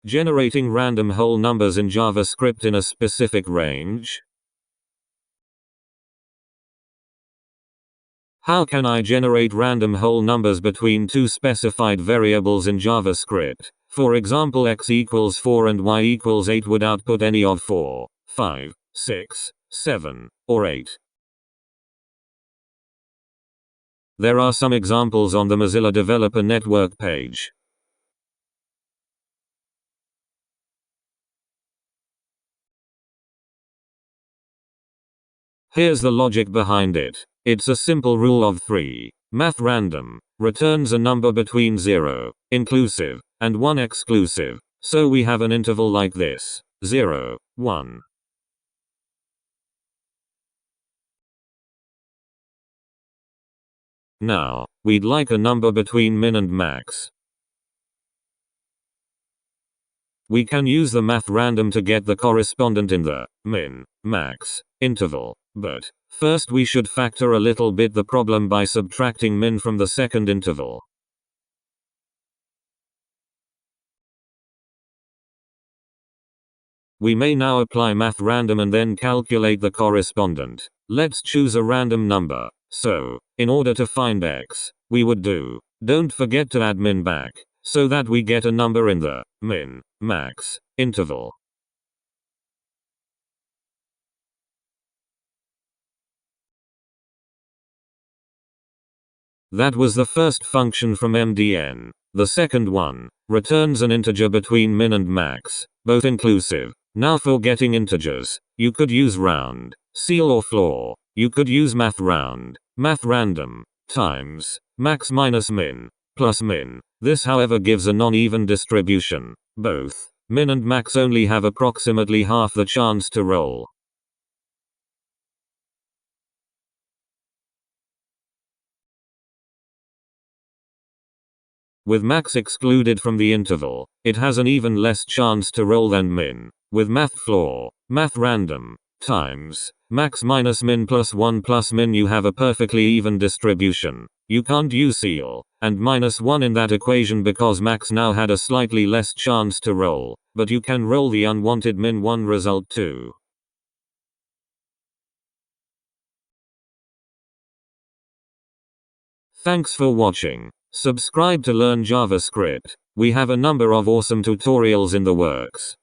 Generating random whole numbers in JavaScript in a specific range. How can I generate random whole numbers between two specified variables in JavaScript? For example, x equals 4 and y equals 8 would output any of 4, 5, 6, 7, or 8. There are some examples on the Mozilla Developer Network page. Here's the logic behind it. It's a simple rule of 3. Math random returns a number between 0, inclusive, and 1 exclusive. So we have an interval like this: 0, 1. Now, we'd like a number between min and max. We can use the math random to get the correspondent in the min, max interval. But first we should factor a little bit the problem by subtracting min from the second interval. We may now apply math random and then calculate the correspondent. Let's choose a random number. So, in order to find x, we would don't forget to add min back, so that we get a number in the min, max interval. That was the first function from MDN. The second one returns an integer between min and max, both inclusive. Now for getting integers, you could use round, ceil or floor. You could use math random, times, max minus min, plus min. This however gives a non-even distribution. Both min and max only have approximately half the chance to roll. With max excluded from the interval, it has an even less chance to roll than min. With math floor, math random, times, max minus min plus 1 plus min, you have a perfectly even distribution. You can't use ceil and minus 1 in that equation because max now had a slightly less chance to roll, but you can roll the unwanted min 1 result too. Thanks for watching. Subscribe to learn JavaScript. We have a number of awesome tutorials in the works.